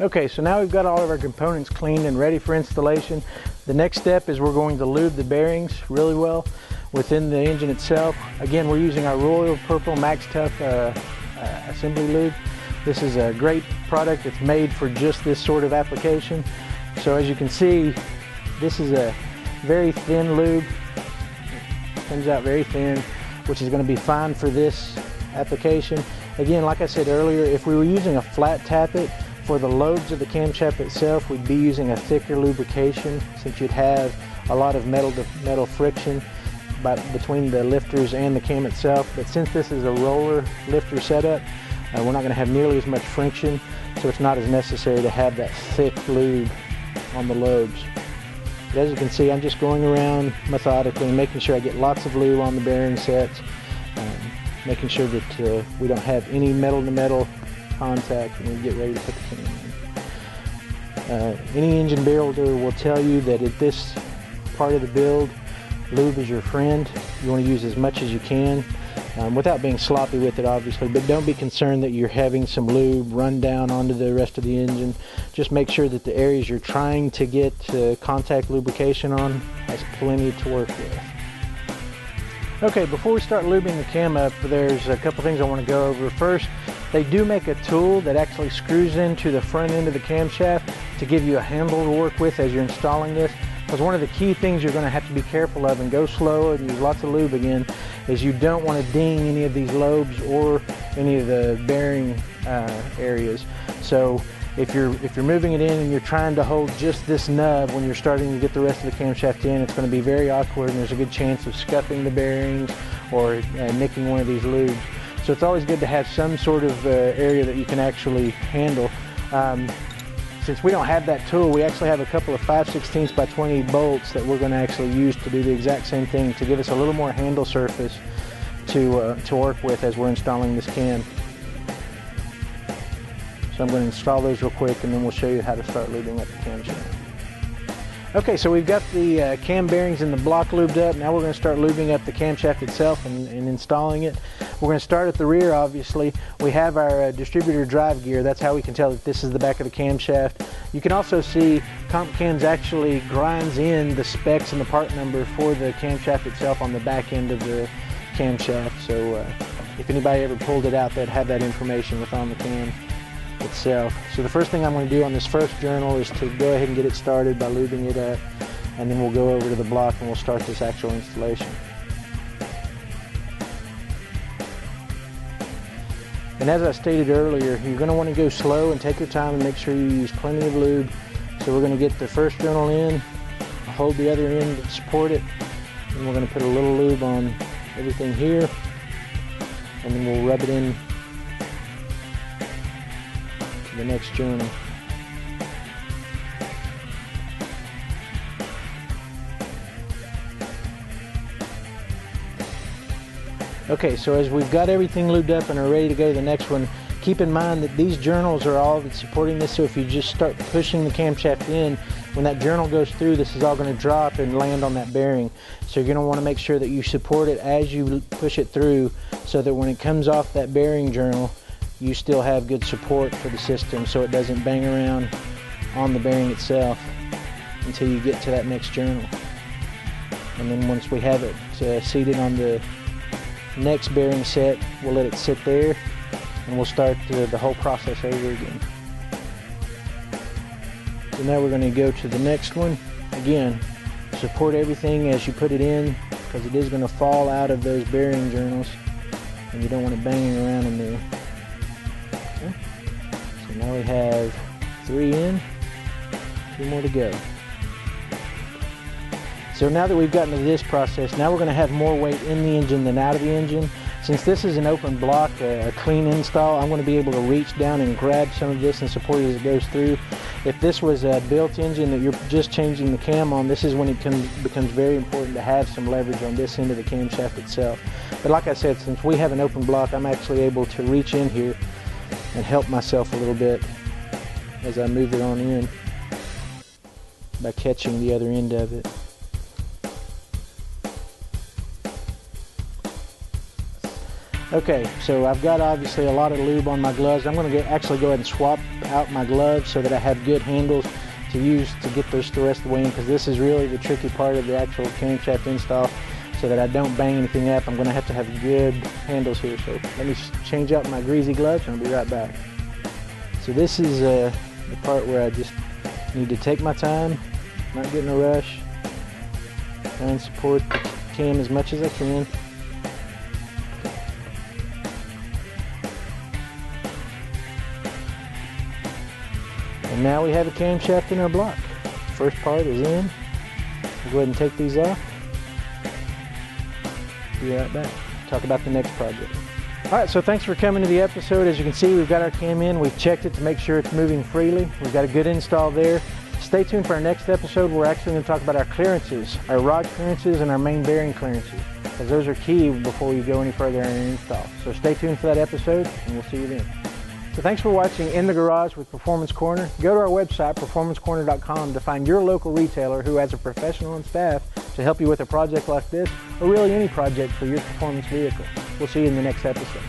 Okay, so now we've got all of our components cleaned and ready for installation. The next step is we're going to lube the bearings really well within the engine itself. Again, we're using our Royal Purple Max Tuff assembly lube. This is a great product. It's made for just this sort of application. So as you can see, this is a very thin lube. It comes out very thin, which is going to be fine for this application. Again, like I said earlier, if we were using a flat tappet, for the lobes of the camshaft itself, we'd be using a thicker lubrication, since you'd have a lot of metal to metal friction between the lifters and the cam itself. But since this is a roller lifter setup, we're not going to have nearly as much friction, so it's not as necessary to have that thick lube on the lobes. But as you can see, I'm just going around methodically, making sure I get lots of lube on the bearing sets, making sure that we don't have any metal to metal contact when we get ready to put the cam in. Any engine builder will tell you that at this part of the build, lube is your friend. You want to use as much as you can without being sloppy with it, obviously, but don't be concerned that you're having some lube run down onto the rest of the engine. Just make sure that the areas you're trying to get contact lubrication on has plenty to work with. Okay, before we start lubing the cam up, there's a couple things I want to go over. First, they do make a tool that actually screws into the front end of the camshaft to give you a handle to work with as you're installing this. Because one of the key things you're going to have to be careful of, and go slow and use lots of lube again, is you don't want to ding any of these lobes or any of the bearing areas. So if you're moving it in and you're trying to hold just this nub when you're starting to get the rest of the camshaft in, it's going to be very awkward, and there's a good chance of scuffing the bearings or nicking one of these lubes. So it's always good to have some sort of area that you can actually handle. Since we don't have that tool, we actually have a couple of 5/16 by 20 bolts that we're going to actually use to do the exact same thing, to give us a little more handle surface to work with as we're installing this cam. So I'm going to install those real quick, and then we'll show you how to start lubing up the camshaft. Okay, so we've got the cam bearings and the block lubed up. Now we're going to start lubing up the camshaft itself and installing it. We're going to start at the rear, obviously. We have our distributor drive gear. That's how we can tell that this is the back of the camshaft. You can also see Comp Cams actually grinds in the specs and the part number for the camshaft itself on the back end of the camshaft. So if anybody ever pulled it out, they'd have that information on the cam itself. So the first thing I'm going to do on this first journal is to go ahead and get it started by lubing it up, and then we'll go over to the block and we'll start this actual installation. And as I stated earlier, you're going to want to go slow and take your time and make sure you use plenty of lube. So we're going to get the first journal in, hold the other end to support it, and we're going to put a little lube on everything here, and then we'll rub it in the next journal. Okay, so as we've got everything lubed up and are ready to go to the next one, keep in mind that these journals are all supporting this, so if you just start pushing the camshaft in, when that journal goes through, this is all going to drop and land on that bearing. So you're going to want to make sure that you support it as you push it through, so that when it comes off that bearing journal, you still have good support for the system, so it doesn't bang around on the bearing itself until you get to that next journal. And then once we have it seated on the next bearing set, we'll let it sit there, and we'll start the whole process over again. So now we're going to go to the next one. Again, support everything as you put it in, because it is going to fall out of those bearing journals, and you don't want it banging around in there. Okay. So now we have 3 in, 2 more to go. So now that we've gotten to this process, now we're going to have more weight in the engine than out of the engine. Since this is an open block, a clean install, I'm going to be able to reach down and grab some of this and support it as it goes through. If this was a built engine that you're just changing the cam on, this is when it becomes very important to have some leverage on this end of the camshaft itself. But like I said, since we have an open block, I'm actually able to reach in here and help myself a little bit as I move it on in by catching the other end of it. Okay, so I've got obviously a lot of lube on my gloves. I'm going to actually go ahead and swap out my gloves so that I have good handles to use to get those the rest of the way in, because this is really the tricky part of the actual camshaft install, so that I don't bang anything up. I'm going to have good handles here. So let me change out my greasy gloves and I'll be right back. So this is the part where I just need to take my time, not get in a rush, try and support the cam as much as I can. And now we have a camshaft in our block. First part is in. We'll go ahead and take these off. Be right back. Talk about the next project. Alright, so thanks for coming to the episode. As you can see, we've got our cam in. We've checked it to make sure it's moving freely. We've got a good install there. Stay tuned for our next episode. We're actually going to talk about our clearances, our rod clearances and our main bearing clearances, because those are key before you go any further in an install. So stay tuned for that episode and we'll see you then. So thanks for watching In the Garage with Performance Corner. Go to our website, performancecorner.com, to find your local retailer who has a professional on staff to help you with a project like this, or really any project for your performance vehicle. We'll see you in the next episode.